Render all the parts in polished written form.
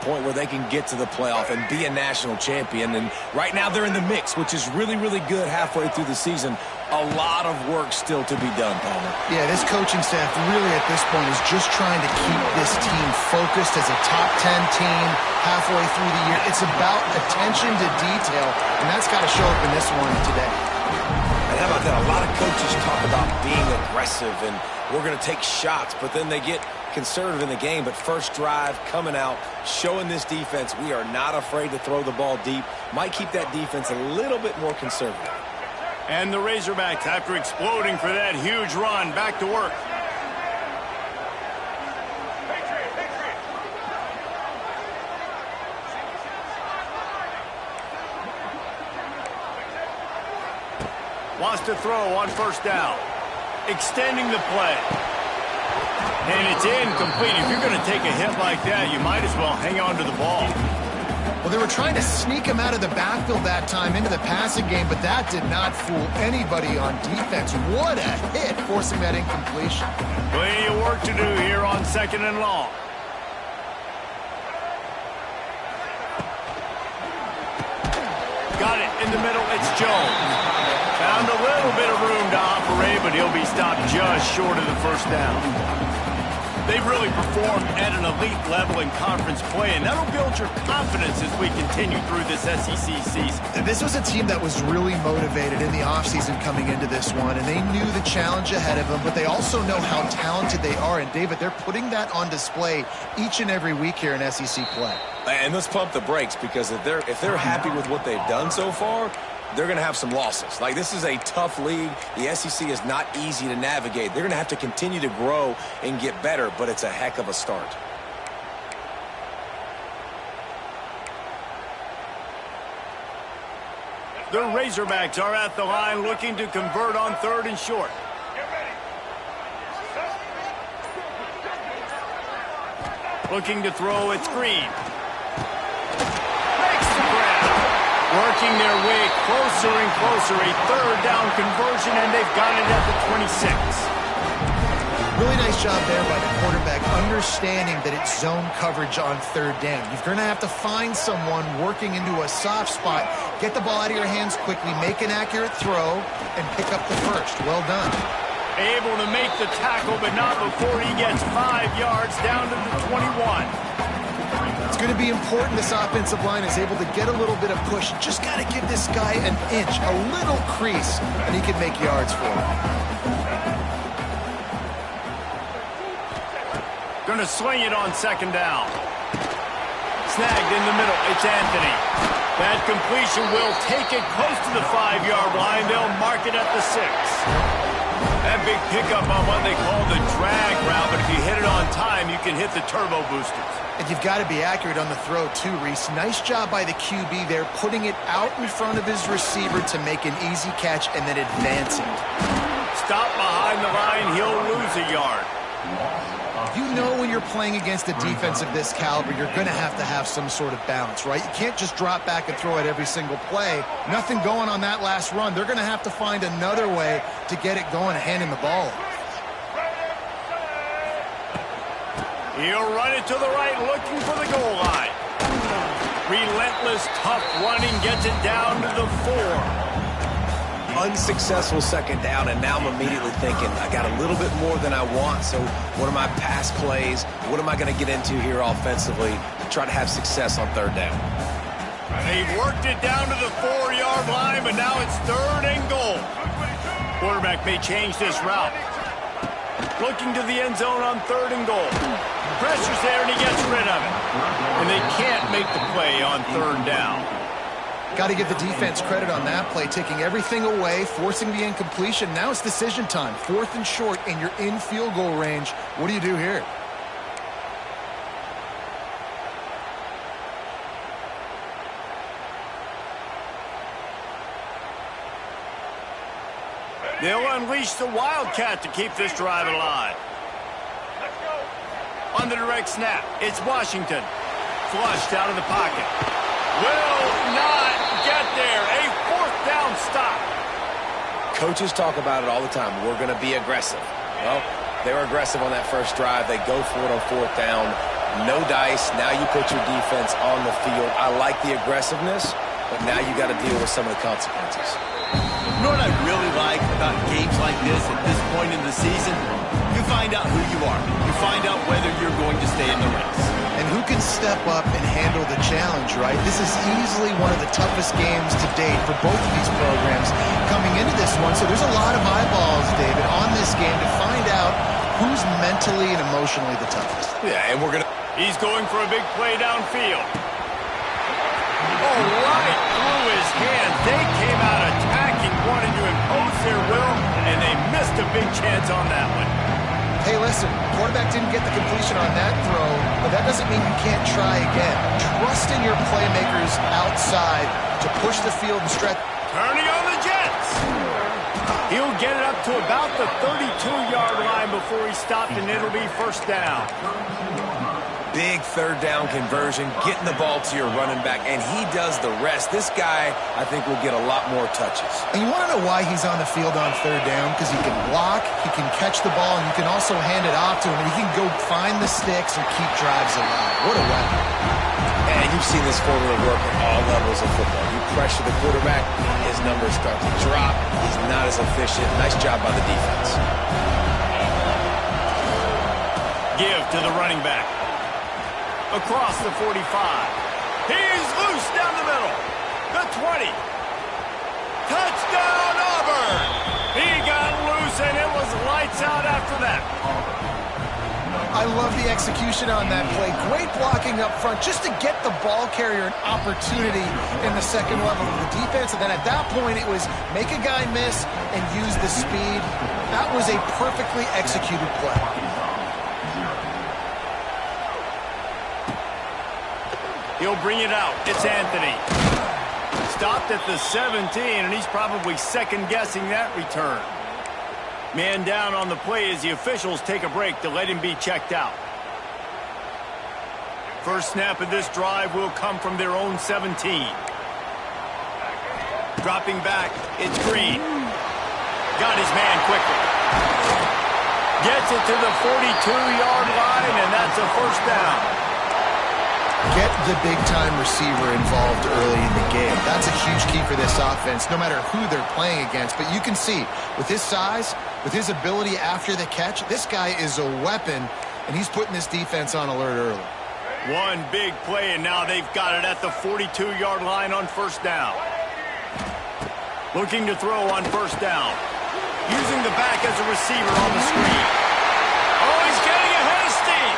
point where they can get to the playoff and be a national champion. And right now they're in the mix, which is really, really good halfway through the season. A lot of work still to be done, Palmer. Yeah, this coaching staff really at this point is just trying to keep this team focused as a top 10 team halfway through the year. It's about attention to detail, and that's got to show up in this one today. And how about that? A lot of coaches talk about being aggressive and we're going to take shots, but then they get conservative in the game. But first drive, coming out, showing this defense we are not afraid to throw the ball deep. Might keep that defense a little bit more conservative. And the Razorbacks, after exploding for that huge run, back to work. Wants to throw on first down. Extending the play. And it's incomplete. If you're going to take a hit like that, you might as well hang on to the ball. Well, they were trying to sneak him out of the backfield that time into the passing game, but that did not fool anybody on defense. What a hit, forcing that incompletion. Plenty of work to do here on 2nd and long. Got it in the middle. It's Jones. Found a little bit of room to operate, but he'll be stopped just short of the first down. They've really performed at an elite level in conference play, and that'll build your confidence as we continue through this SEC season. This was a team that was really motivated in the offseason coming into this one, and they knew the challenge ahead of them, but they also know how talented they are. And, David, they're putting that on display each and every week here in SEC play. And let's pump the brakes, because if they're happy with what they've done so far, they're going to have some losses. Like, this is a tough league. The SEC is not easy to navigate. They're going to have to continue to grow and get better, but it's a heck of a start. The Razorbacks are at the line looking to convert on 3rd and short. Looking to throw, it's Green. Working their way closer and closer, a 3rd down conversion, and they've got it at the 26. Really nice job there by the quarterback, understanding that it's zone coverage on 3rd down. You're going to have to find someone working into a soft spot, get the ball out of your hands quickly, make an accurate throw, and pick up the first. Well done. Able to make the tackle, but not before he gets 5 yards down to the 21. It's going to be important this offensive line is able to get a little bit of push. Just got to give this guy an inch, a little crease, and he can make yards for it. Going to swing it on 2nd down. Snagged in the middle. It's Anthony. That completion will take it close to the 5-yard line. They'll mark it at the 6. That big pickup on what they call the drag route, but if you hit it on time, you can hit the turbo boosters. And you've got to be accurate on the throw, too, Reese. Nice job by the QB there, putting it out in front of his receiver to make an easy catch and then advancing. Stop behind the line, he'll lose a yard. You know when you're playing against a defense of this caliber, you're going to have some sort of balance, right? You can't just drop back and throw it every single play. Nothing going on that last run. They're going to have to find another way to get it going, handing the ball off. He'll run it to the right, looking for the goal line. Relentless, tough running, gets it down to the 4. Unsuccessful 2nd down, and now I'm immediately thinking, I got a little bit more than I want, so what are my pass plays? What am I going to get into here offensively to try to have success on 3rd down? They've worked it down to the 4-yard line, but now it's 3rd and goal. Quarterback may change this route. Looking to the end zone on 3rd and goal. Pressure's there, and he gets rid of it. And they can't make the play on 3rd down. Got to give the defense credit on that play, taking everything away, forcing the incompletion. Now it's decision time. 4th and short, and you're in field goal range. What do you do here? They'll unleash the Wildcat to keep this drive alive. On the direct snap, it's Washington. Flushed out of the pocket. Will not get there. A 4th down stop. Coaches talk about it all the time. We're going to be aggressive. Well, they were aggressive on that first drive. They go for it on 4th down. No dice. Now you put your defense on the field. I like the aggressiveness, but now you got to deal with some of the consequences. You know what I really like about games like this at this point in the season? You find out who you are. You find out whether you're going to stay in the race. And who can step up and handle the challenge, right? This is easily one of the toughest games to date for both of these programs coming into this one. So there's a lot of eyeballs, David, on this game to find out who's mentally and emotionally the toughest. Yeah, and we're going to... He's going for a big play downfield. Oh, right through his hands. They came out attacking, wanting to impose their will, and they missed a big chance on that one. Hey, listen, quarterback didn't get the completion on that throw, but that doesn't mean you can't try again. Trust in your playmakers outside to push the field and stretch. Turning on the Jets. He'll get it up to about the 32-yard line before he stopped, and it'll be first down. Big third down conversion, getting the ball to your running back, and he does the rest. This guy, I think, will get a lot more touches. And you want to know why he's on the field on third down? Because he can block, he can catch the ball, and you can also hand it off to him, and he can go find the sticks and keep drives alive. What a weapon. And you've seen this formula work at all levels of football. You pressure the quarterback, his numbers start to drop. He's not as efficient. Nice job by the defense. Give to the running back. Across the 45. He's loose down the middle. The 20. Touchdown, Auburn. He got loose, and it was lights out after that. I love the execution on that play. Great blocking up front just to get the ball carrier an opportunity in the second level of the defense. And then at that point, it was make a guy miss and use the speed. That was a perfectly executed play. He'll bring it out. It's Anthony. Stopped at the 17, and he's probably second-guessing that return. Man down on the play as the officials take a break to let him be checked out. First snap of this drive will come from their own 17. Dropping back, it's Green. Got his man quickly. Gets it to the 42-yard line, and that's a first down. Get the big-time receiver involved early in the game. That's a huge key for this offense, no matter who they're playing against. But you can see, with his size, with his ability after the catch, this guy is a weapon, and he's putting this defense on alert early. One big play, and now they've got it at the 42-yard line on first down. Looking to throw on first down. Using the back as a receiver on the screen. Oh, he's getting ahead of steam.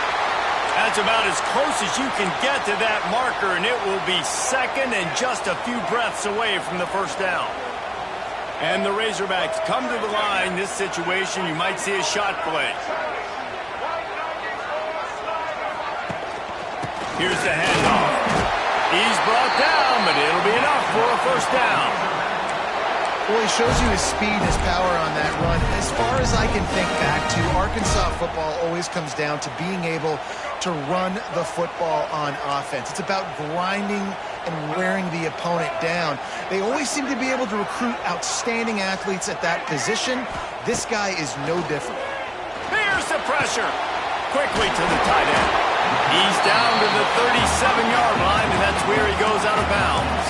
That's about as close as you can get to that marker, and it will be second and just a few breaths away from the first down. And the Razorbacks come to the line. This situation, you might see a shot play. Here's the handoff. He's brought down, but it'll be enough for a first down. Well, he shows you his speed and his power on that run. As far as I can think back to, Arkansas football always comes down to being able to run the football on offense. It's about grinding and wearing the opponent down. They always seem to be able to recruit outstanding athletes at that position. This guy is no different. Here's the pressure. Quickly to the tight end. He's down to the 37-yard line, and that's where he goes out of bounds.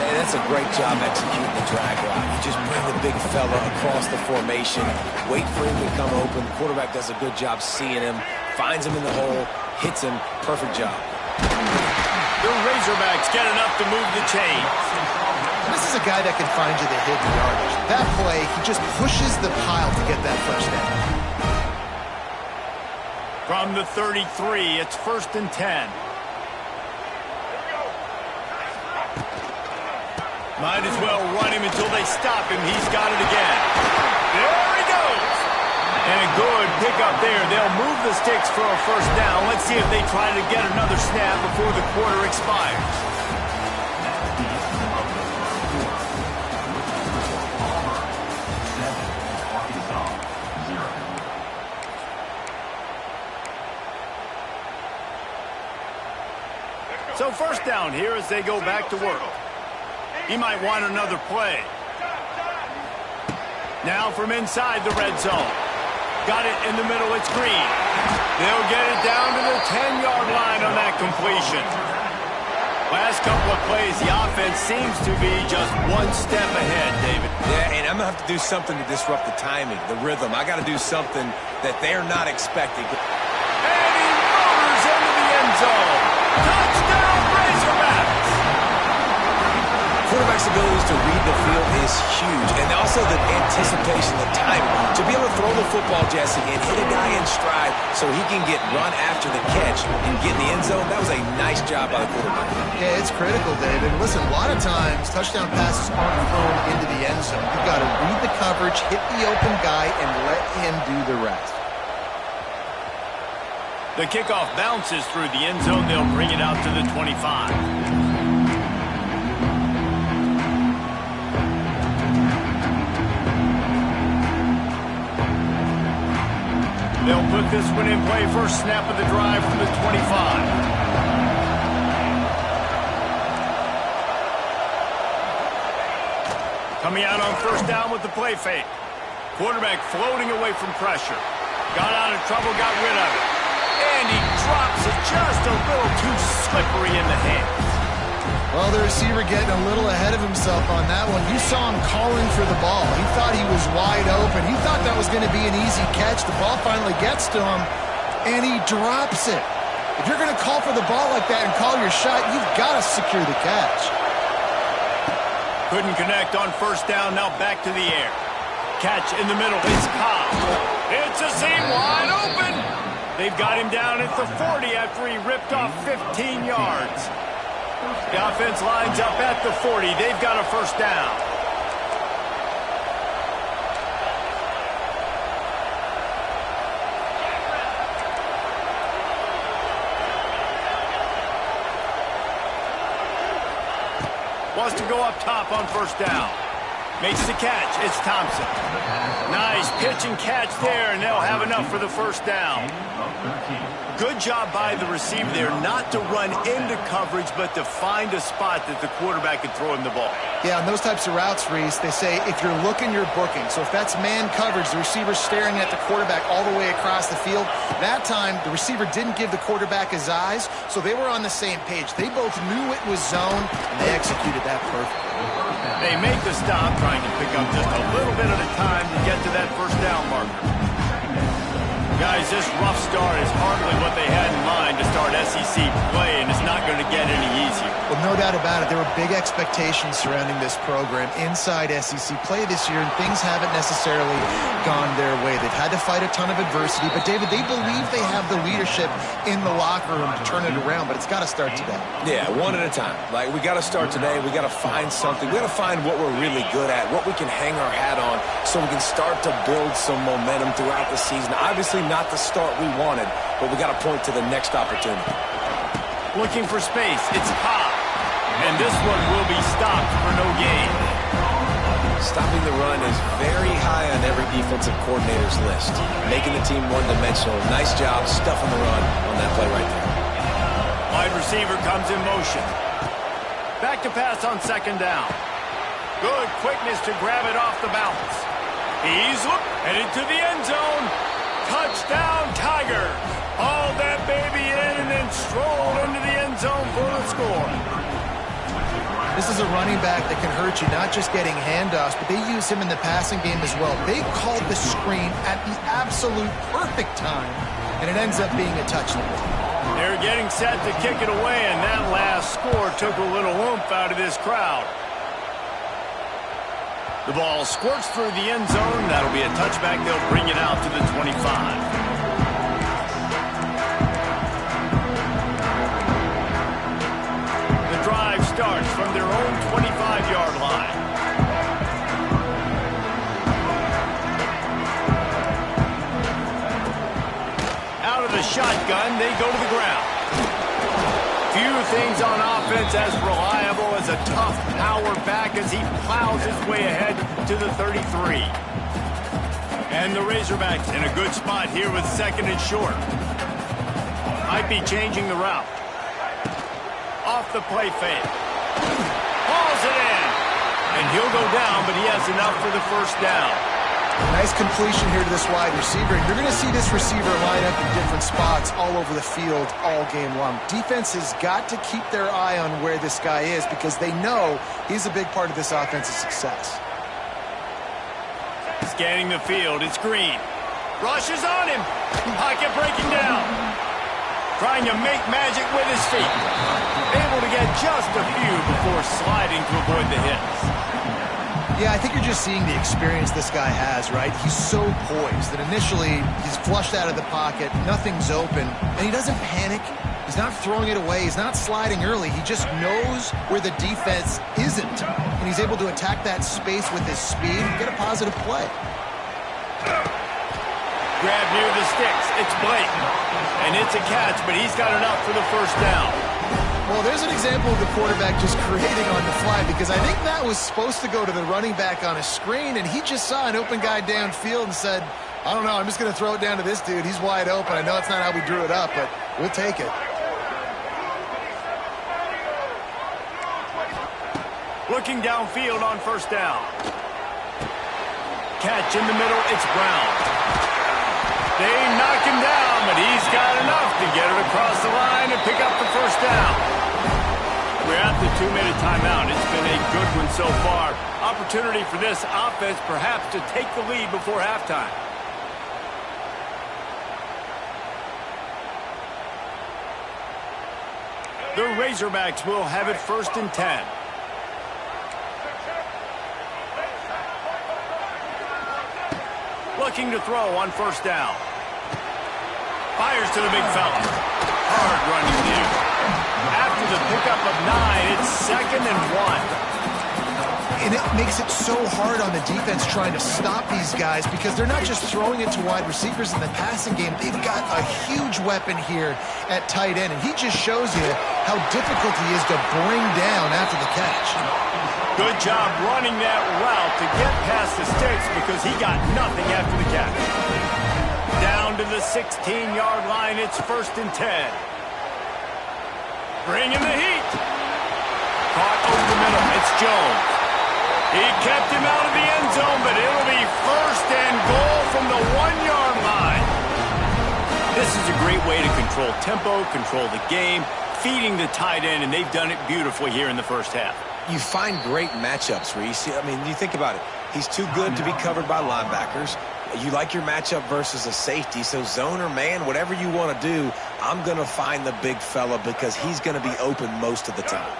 Hey, that's a great job executing the drag route. You just bring the big fella across the formation, wait for him to come open. The quarterback does a good job seeing him, finds him in the hole, hits him. Perfect job. The Razorbacks get enough to move the chains. This is a guy that can find you the hidden yardage. That play, he just pushes the pile to get that first down. From the 33, it's 1st and 10. Might as well run him until they stop him. He's got it again. There he goes. And a good pickup there. They'll move the sticks for a first down. Let's see if they try to get another snap before the quarter expires. So first down here as they go back to work. He might want another play. Now from inside the red zone. Got it in the middle. It's Green. They'll get it down to the 10-yard line on that completion. Last couple of plays, the offense seems to be just one step ahead, David. Yeah, and I'm going to have to do something to disrupt the timing, the rhythm. I got to do something that they're not expecting. And he motors into the end zone. Touchdown, Razorbacks! Quarterback's abilities to read the field is huge, and also the anticipation, the timing. To be able to throw the football, Jesse, and hit a guy in stride so he can get run after the catch and get in the end zone, that was a nice job by the quarterback. Yeah, it's critical, David. Listen, a lot of times, touchdown passes aren't thrown into the end zone. You've got to read the coverage, hit the open guy, and let him do the rest. The kickoff bounces through the end zone. They'll bring it out to the 25. They'll put this one in play. First snap of the drive from the 25. Coming out on first down with the play fake. Quarterback floating away from pressure. Got out of trouble, got rid of it. And he drops it just a little too slippery in the hands. Well, the receiver getting a little ahead of himself on that one. You saw him calling for the ball. He thought he was wide open. He thought that was going to be an easy catch. The ball finally gets to him, and he drops it. If you're going to call for the ball like that and call your shot, you've got to secure the catch. Couldn't connect on first down. Now back to the air. Catch in the middle. It's Cobb. It's a seam wide open. They've got him down at the 40 after he ripped off 15 yards. The offense lines up at the 40. They've got a first down. Wants to go up top on first down. Makes the catch. It's Thompson. Nice pitch and catch there, and they'll have enough for the first down. Good job by the receiver there not to run into coverage, but to find a spot that the quarterback can throw him the ball. Yeah, on those types of routes, Reese, they say if you're looking, you're booking. So if that's man coverage, the receiver's staring at the quarterback all the way across the field. That time, the receiver didn't give the quarterback his eyes, so they were on the same page. They both knew it was zone, and they executed that perfectly. They make the stop, trying to pick up just a little bit at a time to get to that first down marker. Guys, this rough start is hardly what they had in mind to start SEC play, and it's not going to get any easier. Well, no doubt about it. There were big expectations surrounding this program inside SEC play this year, and things haven't necessarily gone their way. They've had to fight a ton of adversity, but, David, they believe they have the leadership in the locker room to turn it around, but it's got to start today. Yeah, one at a time. Like, we got to start today. We got to find something. We got to find what we're really good at, what we can hang our hat on, so we can start to build some momentum throughout the season. Obviously, not the start we wanted, but we got to point to the next opportunity. Looking for space. It's Cobb. And this one will be stopped for no gain. Stopping the run is very high on every defensive coordinator's list. Making the team one-dimensional. Nice job stuffing the run on that play right there. Wide receiver comes in motion. Back to pass on second down. Good quickness to grab it off the bounce. He's headed to the end zone. Touchdown, Tigers. Hauled that baby in and then strolled into the end zone for the score. This is a running back that can hurt you, not just getting handoffs, but they use him in the passing game as well. They called the screen at the absolute perfect time, and it ends up being a touchdown. They're getting set to kick it away, and that last score took a little oomph out of this crowd. The ball squirts through the end zone. That'll be a touchback. They'll bring it out to the 25. The drive starts from their own 25-yard line. Out of the shotgun, they go to the ground. Few things on offense as reliable as a tough power back as he plows his way ahead to the 33. And the Razorbacks in a good spot here with second and short. Might be changing the route. Off the play fake. Hauls it in. And he'll go down, but he has enough for the first down. Nice completion here to this wide receiver. And you're going to see this receiver line up in different spots all over the field all game long. Defense has got to keep their eye on where this guy is because they know he's a big part of this offense's success. Scanning the field, it's Green. Rushes on him. Pocket breaking down. Trying to make magic with his feet. Able to get just a few before sliding to avoid the hits. Yeah, I think you're just seeing the experience this guy has, right? He's so poised that initially he's flushed out of the pocket, nothing's open, and he doesn't panic. He's not throwing it away. He's not sliding early. He just knows where the defense isn't, and he's able to attack that space with his speed and get a positive play. Grab near the sticks. It's Blake, and it's a catch, but he's got enough for the first down. Well, there's an example of the quarterback just creating on the fly because I think that was supposed to go to the running back on a screen, and he just saw an open guy downfield and said, I don't know, I'm just going to throw it down to this dude. He's wide open. I know it's not how we drew it up, but we'll take it. Looking downfield on first down. Catch in the middle, it's Brown. They knock him down, but he's got enough to get it across the line and pick up the first down. We're at the 2-minute timeout. It's been a good one so far. Opportunity for this offense perhaps to take the lead before halftime. The Razorbacks will have it 1st and 10. Looking to throw on first down. Fires to the big fella. Hard running deal. After the pickup of 9, it's 2nd and 1. And it makes it so hard on the defense trying to stop these guys because they're not just throwing it to wide receivers in the passing game. They've got a huge weapon here at tight end, and he just shows you how difficult he is to bring down after the catch. Good job running that route to get past the sticks because he got nothing after the catch. Down to the 16-yard line, it's 1st and 10. Bringing the heat. Caught over the middle, it's Jones. He kept him out of the end zone, but it'll be 1st and goal from the 1-yard line. This is a great way to control tempo, control the game, feeding the tight end, and they've done it beautifully here in the first half. You find great matchups where you see, I mean, you think about it. He's too good to be covered by linebackers. You like your matchup versus a safety, so zone or man, whatever you want to do, I'm going to find the big fella because he's going to be open most of the time.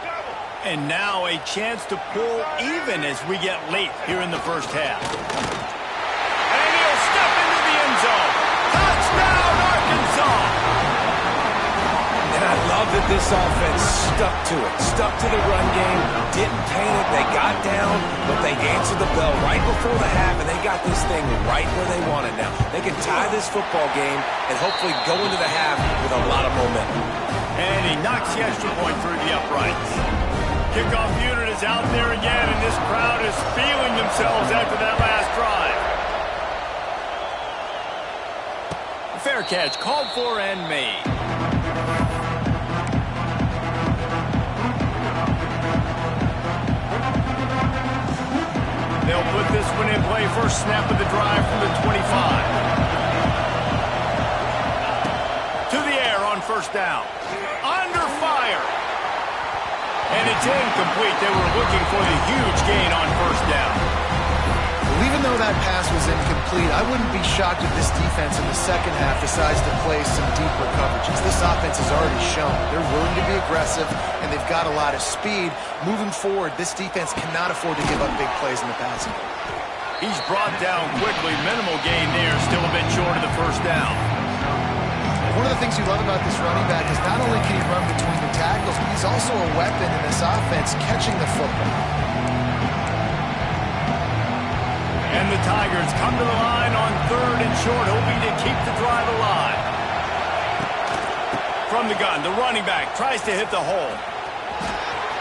And now a chance to pull even as we get late here in the first half. And he'll step into the end zone. Touchdown, Arkansas! And I love that this offense stuck to it, stuck to the run game, didn't panic, they got down, but they answered the bell right before the half, and they got this thing right where they want it now. They can tie this football game and hopefully go into the half with a lot of momentum. And he knocks the extra point through the uprights. Kickoff unit is out there again, and this crowd is feeling themselves after that last drive. Fair catch called for and made. They'll put this one in play. First snap of the drive from the 25. To the air on first down. Under fire. And it's incomplete. They were looking for the huge gain on first down. Well, even though that pass was incomplete, I wouldn't be shocked if this defense in the second half decides to play some deeper coverages. This offense has already shown they're willing to be aggressive, and they've got a lot of speed. Moving forward, this defense cannot afford to give up big plays in the passing game. He's brought down quickly. Minimal gain there. Still a bit short of the first down. One of the things you love about this running back is not only can he run between the tackles, but he's also a weapon in this offense catching the football. And the Tigers come to the line on 3rd and short, hoping to keep the drive alive. From the gun, the running back tries to hit the hole.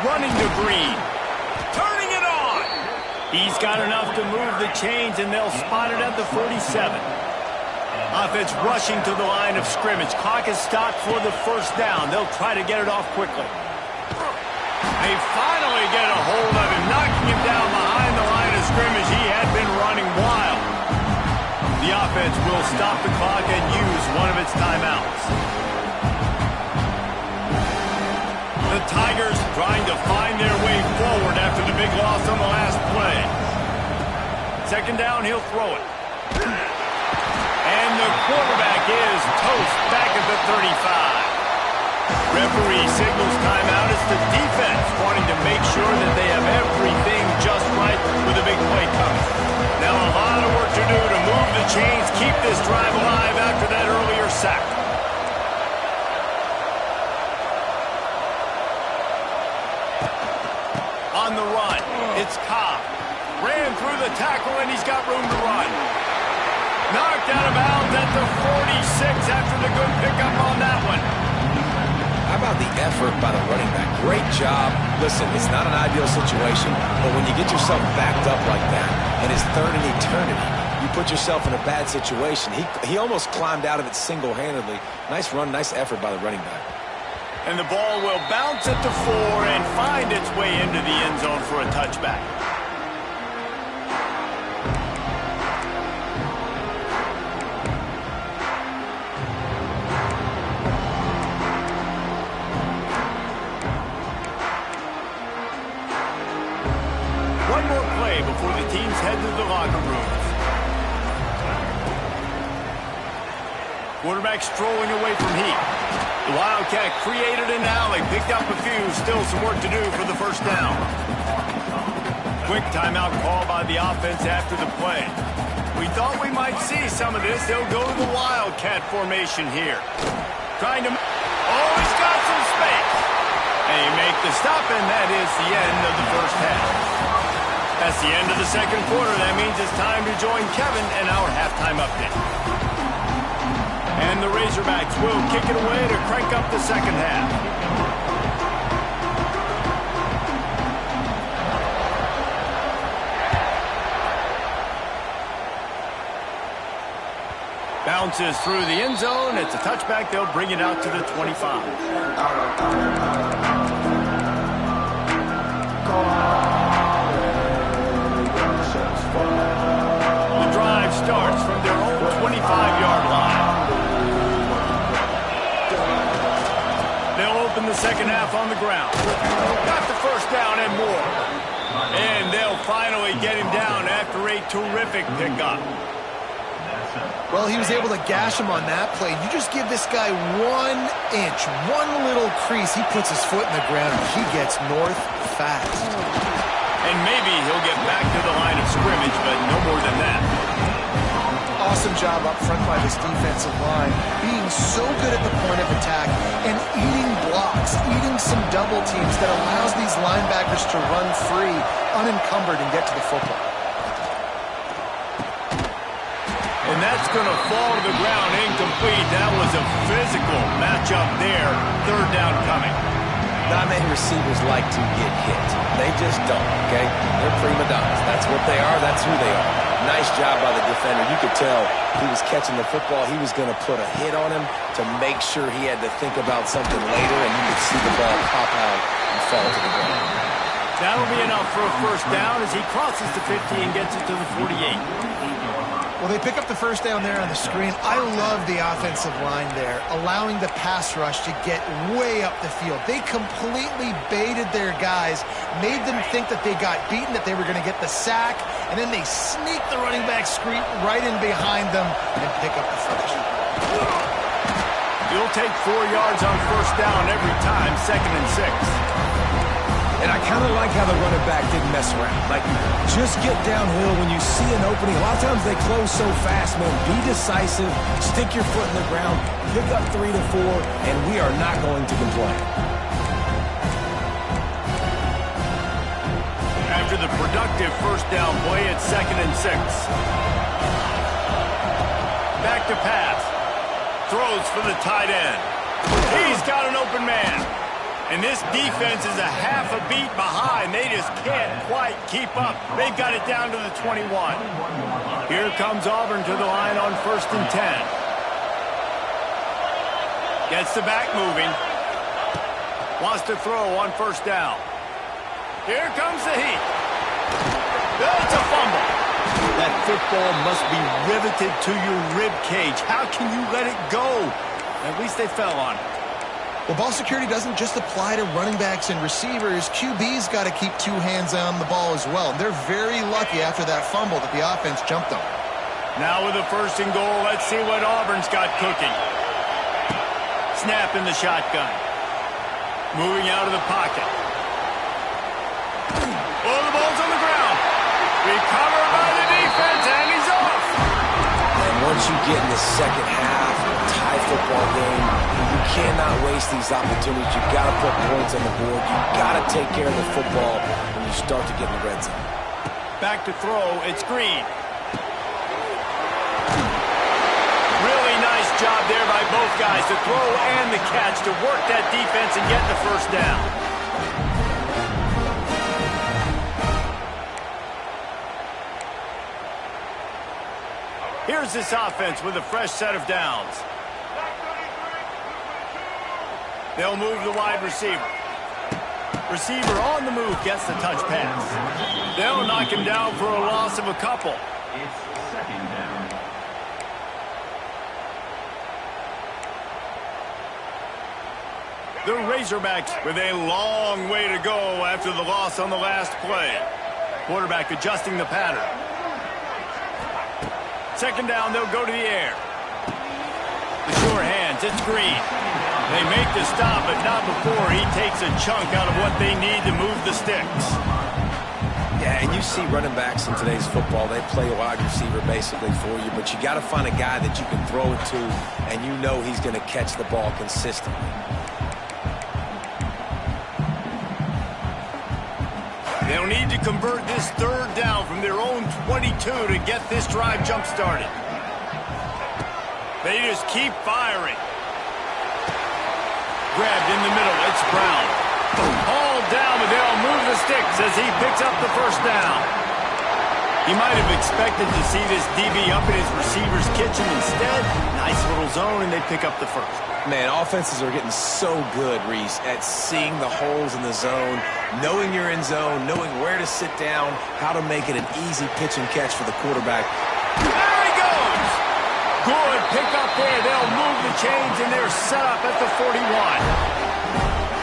Running to Green. Turning it on. He's got enough to move the chains, and they'll spot it at the 47. Offense rushing to the line of scrimmage. Clock is stopped for the first down. They'll try to get it off quickly. They finally get a hold of him, knocking him down behind the line of scrimmage. He had been running wild. offense will stop the clock and use one of its timeouts. The Tigers trying to find their way forward after the big loss on the last play. Second down, he'll throw it. And the quarterback is toast back at the 35. Referee signals timeout. It's the defense wanting to make sure that they have everything just right with a big play coming. Now a lot of work to do to move the chains, keep this drive alive after that earlier sack. On the run, it's Cobb. Ran through the tackle and he's got room to run. Knocked out of bounds at the 46 after the good pickup on that one. How about the effort by the running back? Great job. Listen, it's not an ideal situation, but when you get yourself backed up like that, and it's third in eternity, you put yourself in a bad situation. He almost climbed out of it single-handedly. Nice run, nice effort by the running back. And the ball will bounce at the 4 and find its way into the end zone for a touchback. One more play before the teams head to the locker rooms. Quarterback strolling away from Heat. The Wildcat created an alley, picked up a few, still some work to do for the first down. Quick timeout call by the offense after the play. We thought we might see some of this. They'll go to the Wildcat formation here. Trying to... Oh, he's got some space. They make the stop, and that is the end of the first half. That's the end of the second quarter. That means it's time to join Kevin in our halftime update. And the Razorbacks will kick it away to crank up the second half. Bounces through the end zone. It's a touchback. They'll bring it out to the 25. The drive starts from their own 25-yard line. They'll open the second half on the ground. Got the first down and more. And they'll finally get him down after a terrific pickup. Well, he was able to gash him on that play. You just give this guy 1 inch, one little crease. He puts his foot in the ground, and he gets north fast. And maybe he'll get back to the line of scrimmage, but no more than that. Awesome job up front by this defensive line, being so good at the point of attack and eating blocks, eating some double teams that allows these linebackers to run free, unencumbered, and get to the football. And that's going to fall to the ground incomplete. That was a physical matchup there. Third down coming. Not many receivers like to get hit. They just don't, okay? They're prima donnas. That's what they are. That's who they are. Nice job by the defender. You could tell he was catching the football. He was going to put a hit on him to make sure he had to think about something later, and you could see the ball pop out and fall to the ground. That'll be enough for a first down as he crosses the 50 and gets it to the 48. Well, they pick up the first down there on the screen. I love the offensive line there, allowing the pass rush to get way up the field. They completely baited their guys, made them think that they got beaten, that they were going to get the sack, and then they sneak the running back screen right in behind them and pick up the first. You'll take 4 yards on first down every time, 2nd and 6. And I kind of like how the running back didn't mess around. Like, just get downhill when you see an opening. A lot of times they close so fast, man. Be decisive, stick your foot in the ground, pick up 3 to 4, and we are not going to complain. After the productive first down play, it's 2nd and 6. Back to pass. Throws for the tight end. He's got an open man. And this defense is a half a beat behind. They just can't quite keep up. They've got it down to the 21. Here comes Auburn to the line on 1st and 10. Gets the back moving. Wants to throw on first down. Here comes the Heat. That's a fumble. That football must be riveted to your rib cage. How can you let it go? At least they fell on it. Well, ball security doesn't just apply to running backs and receivers. QB's got to keep two hands on the ball as well. They're very lucky after that fumble that the offense jumped on. Now with a 1st and goal, let's see what Auburn's got cooking. Snap in the shotgun. Moving out of the pocket. Oh, the ball's on the ground. Recovered by the defense, and he's off. And once you get in the second half, tie football game, you cannot waste these opportunities. You've got to put points on the board. You've got to take care of the football when you start to get in the red zone. Back to throw, it's Green. Really nice job there by both guys, the throw and the catch, to work that defense and get the 1st down. Here's this offense with a fresh set of downs. They'll move the wide receiver. Receiver on the move gets the touch pass. They'll knock him down for a loss of a couple. It's 2nd down. The Razorbacks with a long way to go after the loss on the last play. Quarterback adjusting the pattern. 2nd down, they'll go to the air. The sure hands, it's Green. They make the stop, but not before he takes a chunk out of what they need to move the sticks. Yeah, and you see running backs in today's football, they play a wide receiver basically for you, but you got to find a guy that you can throw it to, and you know he's going to catch the ball consistently. They'll need to convert this 3rd down from their own 22 to get this drive jump-started. They just keep firing. Grabbed in the middle, it's Brown. Hauled down, but they'll move the sticks as he picks up the 1st down. He might have expected to see this DB up in his receiver's kitchen. Instead, nice little zone, and they pick up the 1st. Man, offenses are getting so good, Reese, at seeing the holes in the zone, knowing you're in zone, knowing where to sit down, how to make it an easy pitch and catch for the quarterback. There he goes! Good pickup there. They'll move the chains, and they're set up at the 41.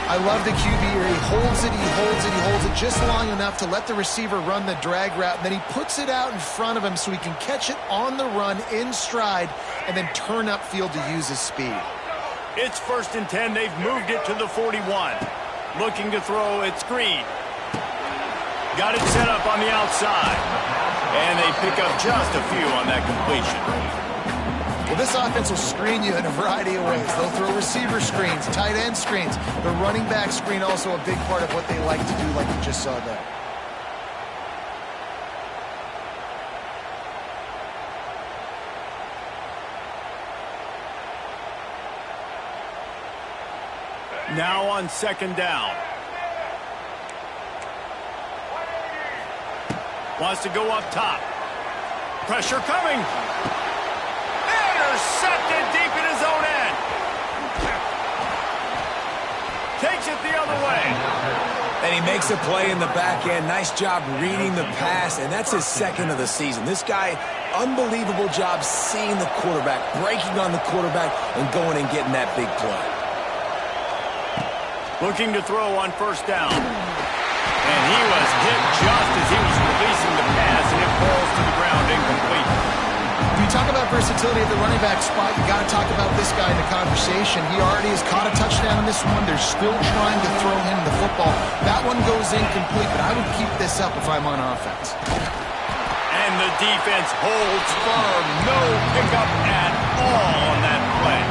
I love the QB here. He holds it, he holds it, he holds it just long enough to let the receiver run the drag route, and then he puts it out in front of him so he can catch it on the run in stride and then turn upfield to use his speed. It's 1st and 10. They've moved it to the 41. Looking to throw, it's Green. Got it set up on the outside. And they pick up just a few on that completion. Well, this offense will screen you in a variety of ways. They'll throw receiver screens, tight end screens. The running back screen also a big part of what they like to do, like you just saw there. Now on 2nd down. Wants to go up top. Pressure coming. Intercepted deep in his own end. Takes it the other way. And he makes a play in the back end. Nice job reading the pass, and that's his 2nd of the season. This guy, unbelievable job seeing the quarterback, breaking on the quarterback, and going and getting that big play. Looking to throw on 1st down. And he was hit just as he was releasing the pass, and it falls to the ground incomplete. When you talk about versatility at the running back spot, you got to talk about this guy in the conversation. He already has caught a touchdown in this one. They're still trying to throw him the football. That one goes incomplete, but I would keep this up if I'm on offense. And the defense holds firm. No pickup at all on that play.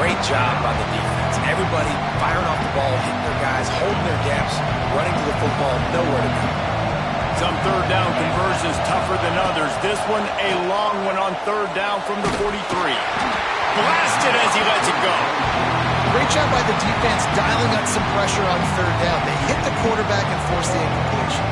Great job by the defense. Everybody firing off the ball, hitting their guys, holding their gaps, running to the football, nowhere to go. Some 3rd down conversions tougher than others. This one a long one on 3rd down from the 43. Blasted as he lets it go. Great job by the defense dialing up some pressure on 3rd down. They hit the quarterback and forced the incompletion.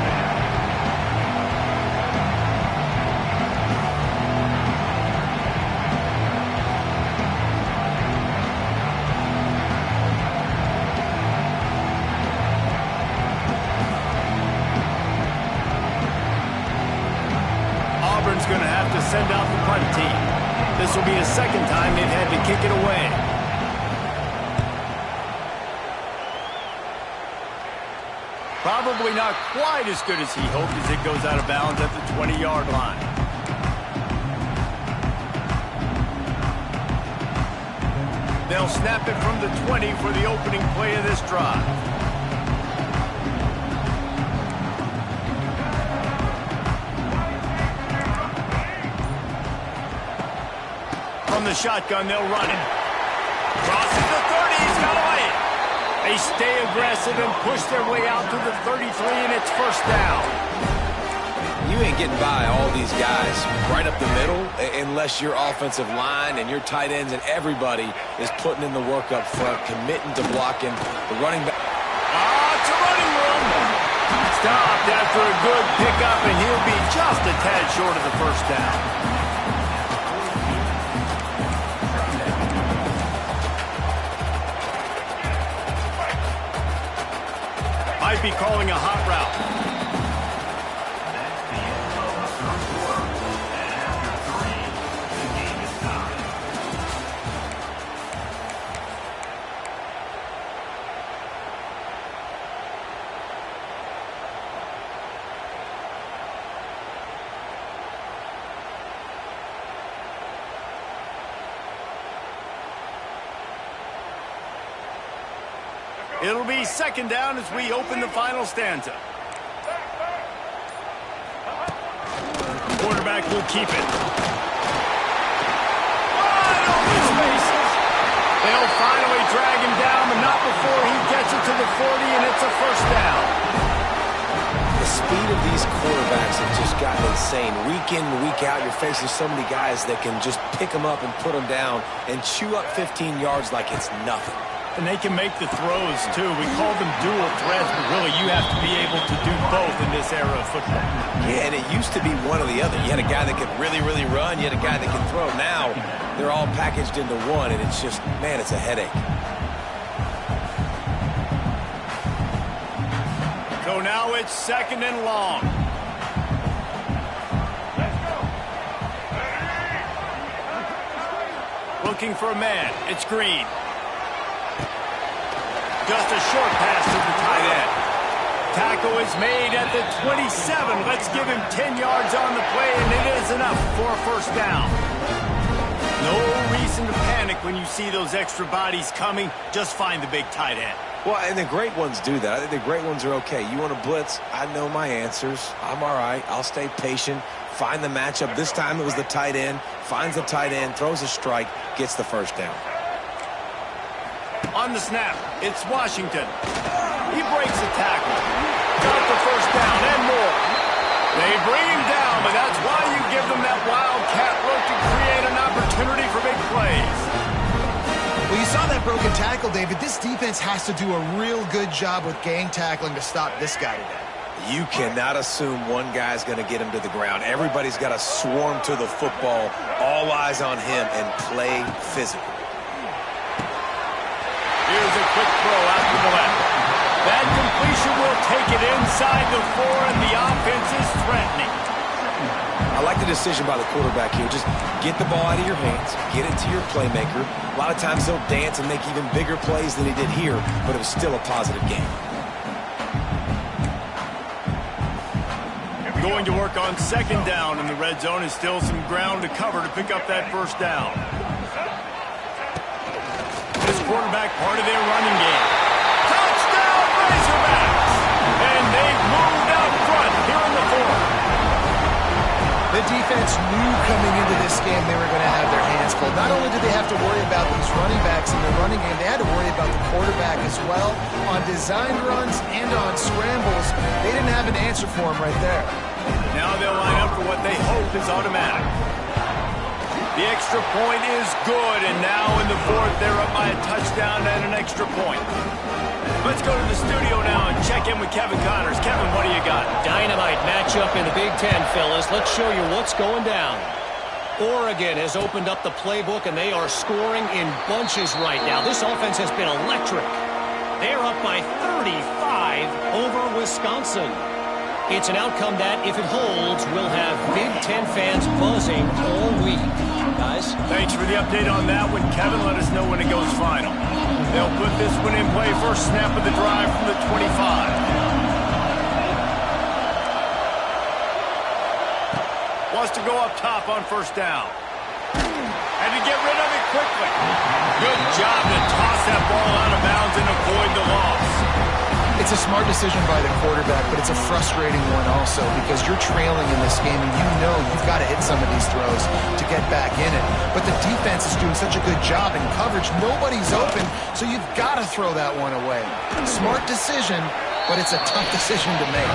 send out the punt team. This will be the second time they've had to kick it away. Probably not quite as good as he hoped as it goes out of bounds at the 20-yard line. They'll snap it from the 20 for the opening play of this drive. From the shotgun, they'll run it. Crosses the 30, he's got away. They stay aggressive and push their way out to the 33, and it's first down. You ain't getting by all these guys right up the middle unless your offensive line and your tight ends and everybody is putting in the work up front, committing to blocking the running back. It's a running room. Stopped after a good pickup, and he'll be just a tad short of the first down. Might be calling a hot route. It'll be second down as we open the final stanza. Quarterback will keep it. Wide open spaces. They'll finally drag him down, but not before he gets it to the 40, and it's a first down. The speed of these quarterbacks have just gotten insane. Week in and week out, you're facing so many guys that can just pick them up and put them down and chew up 15 yards like it's nothing. And they can make the throws, too. We call them dual threats, but really you have to be able to do both in this era of football. Yeah, and it used to be one or the other. You had a guy that could really, really run. You had a guy that can throw. Now they're all packaged into one, and it's just, man, it's a headache. So now it's second and long. Looking for a man. It's Green. Just a short pass to the tight end. Tackle is made at the 27. Let's give him 10 yards on the play, and it is enough for a first down. No reason to panic when you see those extra bodies coming. Just find the big tight end. Well, and the great ones do that. I think the great ones are okay. You want to blitz? I know my answers. I'm all right. I'll stay patient. Find the matchup. This time it was the tight end. Finds the tight end, throws a strike, gets the first down. On the snap, it's Washington. He breaks the tackle. Got the first down and more. They bring him down, but that's why you give them that wildcat look to create an opportunity for big plays. Well, you saw that broken tackle, David. This defense has to do a real good job with gang tackling to stop this guy today. You cannot assume one guy's going to get him to the ground. Everybody's got to swarm to the football, all eyes on him, and play physical. Here's a quick throw out to the left. That completion will take it inside the 4, and the offense is threatening. I like the decision by the quarterback here. Just get the ball out of your hands, get it to your playmaker. A lot of times he'll dance and make even bigger plays than he did here, but it was still a positive game. Going to work on second down, and the red zone is still some ground to cover to pick up that first down. This quarterback part of their running game. Touchdown, Razorbacks! And they've moved out front here in the 4th. The defense knew coming into this game they were going to have their hands full. Not only did they have to worry about these running backs in the running game, they had to worry about the quarterback as well. On designed runs and on scrambles, they didn't have an answer for him right there. Now they'll line up for what they hope is automatic. The extra point is good, and now in the 4th, they're up by a touchdown and an extra point. Let's go to the studio now and check in with Kevin Connors. Kevin, what do you got? Dynamite matchup in the Big Ten, fellas. Let's show you what's going down. Oregon has opened up the playbook, and they are scoring in bunches right now. This offense has been electric. They're up by 35 over Wisconsin. It's an outcome that, if it holds, will have Big Ten fans buzzing all week. Guys? Thanks for the update on that one, Kevin. Let us know when it goes final. They'll put this one in play. First snap of the drive from the 25. Wants to go up top on first down. And to get rid of it quickly. Good job to toss that ball out of bounds and avoid the loss. It's a smart decision by the quarterback, but it's a frustrating one also because you're trailing in this game and you know you've got to hit some of these throws to get back in it. But the defense is doing such a good job in coverage. Nobody's open, so you've got to throw that one away. Smart decision, but it's a tough decision to make.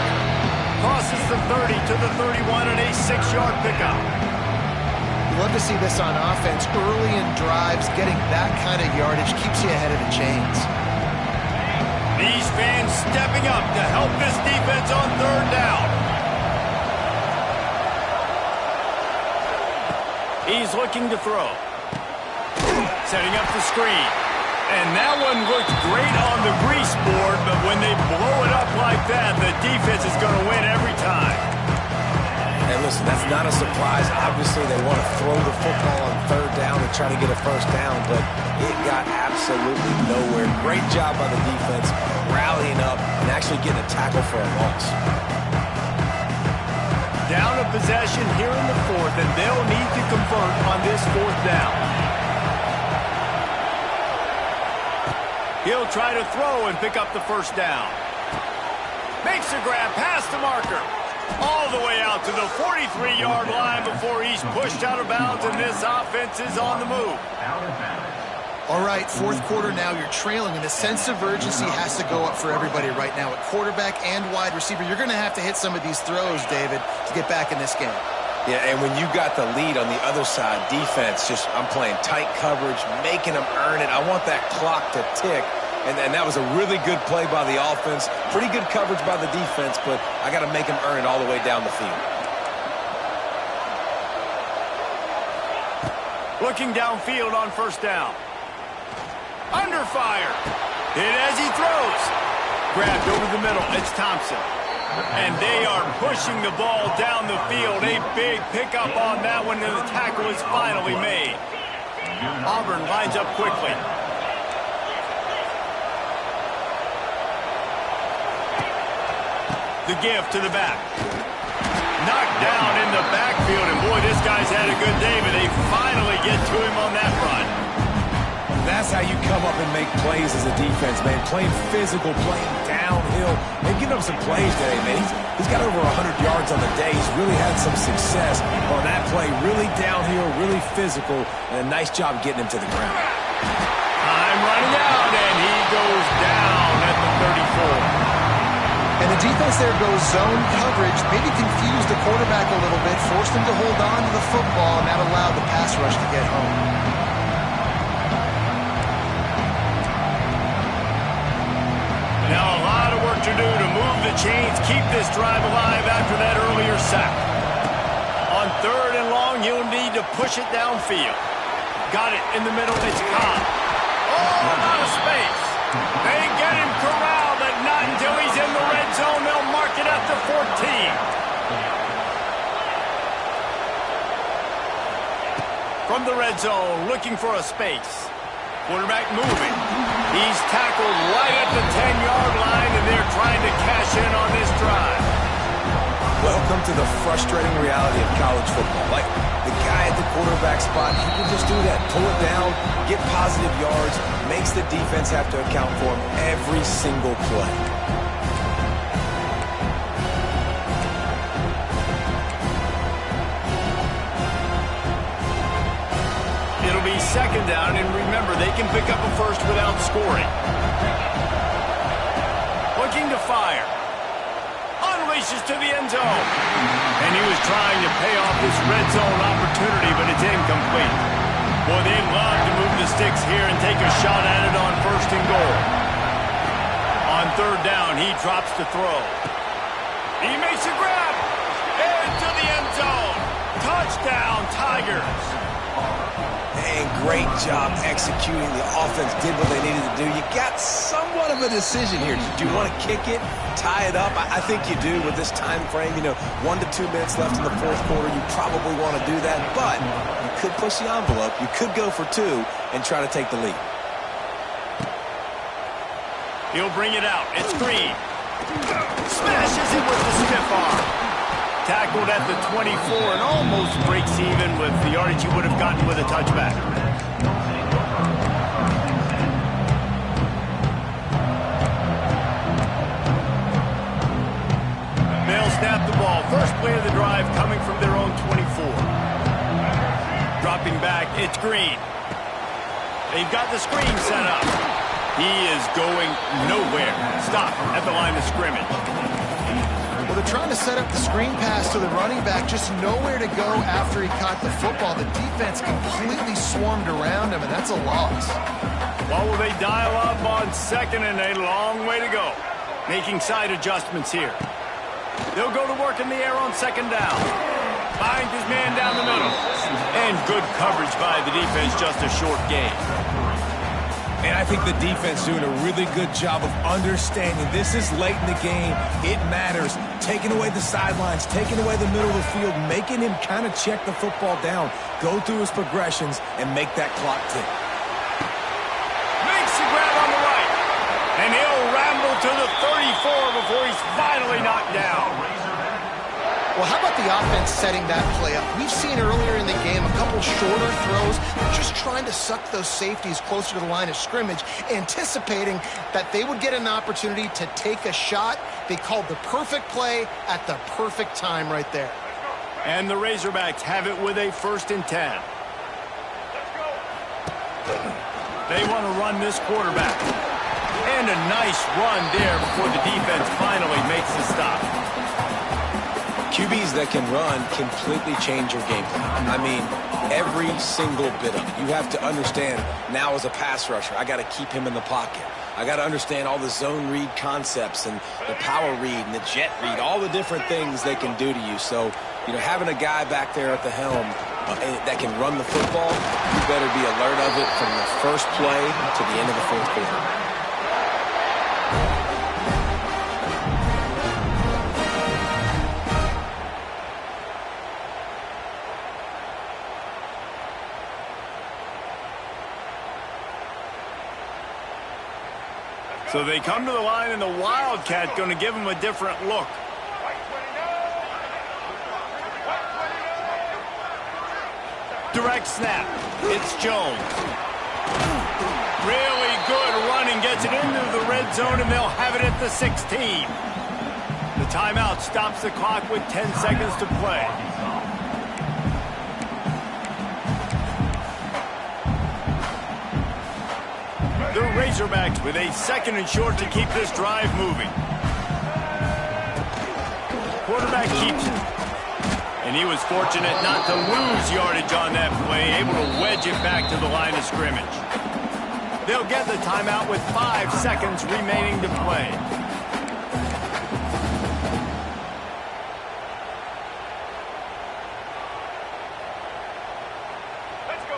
Crosses the 30 to the 31 and a 6-yard pickup. Love to see this on offense. Early in drives, getting that kind of yardage keeps you ahead of the chains. These fans stepping up to help this defense on third down. He's looking to throw. Setting up the screen. And that one looked great on the grease board, but when they blow it up like that, the defense is going to win every time. And listen, that's not a surprise. Obviously, they want to throw the football on third down and try to get a first down, but it got absolutely nowhere. Great job by the defense, rallying up and actually getting a tackle for a loss. Down a possession here in the fourth, and they'll need to convert on this fourth down. He'll try to throw and pick up the first down. Makes a grab past the marker. All the way out to the 43-yard line before he's pushed out of bounds, and this offense is on the move. All right, fourth quarter now, you're trailing, and the sense of urgency has to go up for everybody right now at quarterback and wide receiver. You're going to have to hit some of these throws, David, to get back in this game. Yeah, and when you got the lead on the other side, defense, I'm playing tight coverage, making them earn it. I want that clock to tick. And that was a really good play by the offense. Pretty good coverage by the defense, but I got to make them earn it all the way down the field. Looking downfield on first down. Under fire. Hit as he throws. Grabbed over the middle. It's Thompson. And they are pushing the ball down the field. A big pickup on that one, and the tackle is finally made. Auburn lines up quickly. The give to the back. Knocked down in the backfield, and boy, this guy's had a good day, but they finally get to him on that run. That's how you come up and make plays as a defense, man. Playing physical, playing downhill. They've given him some plays today, man. He's got over 100 yards on the day. He's really had some success on that play. Really downhill, really physical, and a nice job getting him to the ground. Time running out, and he goes down at the 34. And the defense there goes zone coverage, maybe confused the quarterback a little bit, forced him to hold on to the football, and that allowed the pass rush to get home. Now a lot of work to do to move the chains, keep this drive alive after that earlier sack. On third and long, he'll need to push it downfield. Got it in the middle, it's Cobb. Oh, out of space. They get him corralled, but not until he's in the red zone. They'll mark it at the 14. From the red zone, looking for a space. Quarterback moving. He's tackled right at the 10-yard line, and they're trying to cash in on this drive. Welcome to the frustrating reality of college football. Like, the guy at the quarterback spot, he can just do that. Pull it down, get positive yards, makes the defense have to account for him every single play. It'll be second down, and remember, they can pick up a first without scoring. Looking to fire. Unleashes to the end zone. And he was trying to pay off this red zone opportunity, but it's incomplete. Boy, they'd love to move the sticks here and take a shot at it on first and goal. On third down, he drops to throw. He makes a grab. Into the end zone. Touchdown, Tigers. And great job executing. The offense did what they needed to do. You got somewhat of a decision here. Do you want to kick it, tie it up? I think you do with this time frame. 1 to 2 minutes left in the fourth quarter. You probably want to do that, but you could push the envelope. You could go for 2 and try to take the lead. He'll bring it out. It's Green. Smashes it with the stiff arm. Tackled at the 24 and almost breaks even with the yardage you would have gotten with a touchback. They'll snap the ball. First play of the drive coming from their own 24. Dropping back, it's Green. They've got the screen set up. He is going nowhere. Stop at the line of scrimmage. Well, they're trying to set up the screen pass to the running back, just nowhere to go after he caught the football. The defense completely swarmed around him, and that's a loss. Well, will they dial up on 2nd and a long way to go? Making side adjustments here. They'll go to work in the air on 2nd down. Finds his man down the middle. And good coverage by the defense, just a short gain. And I think the defense doing a really good job of understanding this is late in the game. It matters. Taking away the sidelines, taking away the middle of the field, making him kind of check the football down, go through his progressions, and make that clock tick. Makes the grab on the right. And he'll ramble to the 34 before he's finally knocked down. Well, how about the offense setting that play up? We've seen earlier in the game a couple shorter throws, just trying to suck those safeties closer to the line of scrimmage, anticipating that they would get an opportunity to take a shot. They called the perfect play at the perfect time right there. And the Razorbacks have it with a 1st and 10. They want to run this quarterback. And a nice run there before the defense finally makes the stop. QBs that can run completely change your game plan. I mean, every single bit of it. You have to understand now as a pass rusher, I got to keep him in the pocket. I got to understand all the zone read concepts and the power read and the jet read, all the different things they can do to you. So, having a guy back there at the helm that can run the football, you better be alert of it from the first play to the end of the fourth quarter. So they come to the line, and the Wildcat going to give them a different look. Direct snap. It's Jones. Really good running. Gets it into the red zone, and they'll have it at the 16. The timeout stops the clock with 10 seconds to play. The Razorbacks with a 2nd and short to keep this drive moving. Quarterback keeps it. And he was fortunate not to lose yardage on that play, able to wedge it back to the line of scrimmage. They'll get the timeout with 5 seconds remaining to play.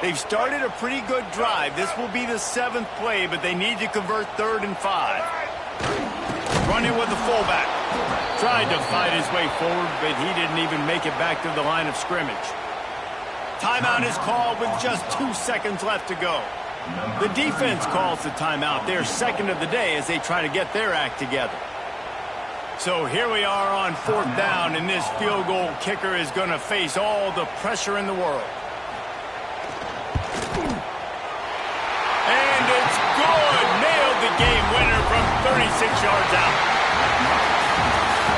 They've started a pretty good drive. This will be the 7th play, but they need to convert 3rd and 5. Running with the fullback. Tried to fight his way forward, but he didn't even make it back to the line of scrimmage. Timeout is called with just 2 seconds left to go. The defense calls the timeout, their 2nd of the day, as they try to get their act together. So here we are on 4th down, and this field goal kicker is going to face all the pressure in the world. And it's good. Nailed the game winner from 36 yards out.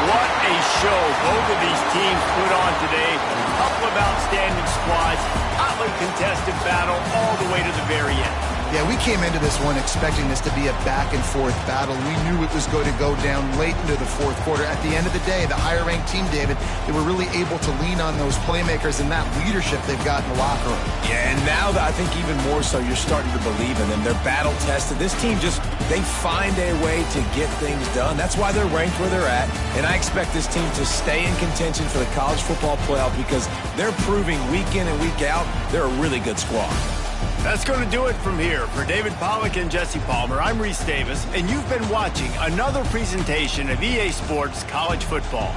What a show both of these teams put on today. A couple of outstanding squads. Hotly contested battle all the way to the very end. Yeah, we came into this one expecting this to be a back-and-forth battle. We knew it was going to go down late into the fourth quarter. At the end of the day, the higher-ranked team, David, they were really able to lean on those playmakers and that leadership they've got in the locker room. Yeah, and now that I think even more so, you're starting to believe in them. They're battle-tested. This team they find a way to get things done. That's why they're ranked where they're at. And I expect this team to stay in contention for the college football playoff because they're proving week in and week out they're a really good squad. That's going to do it from here. For David Pollack and Jesse Palmer, I'm Reese Davis, and you've been watching another presentation of EA Sports College Football.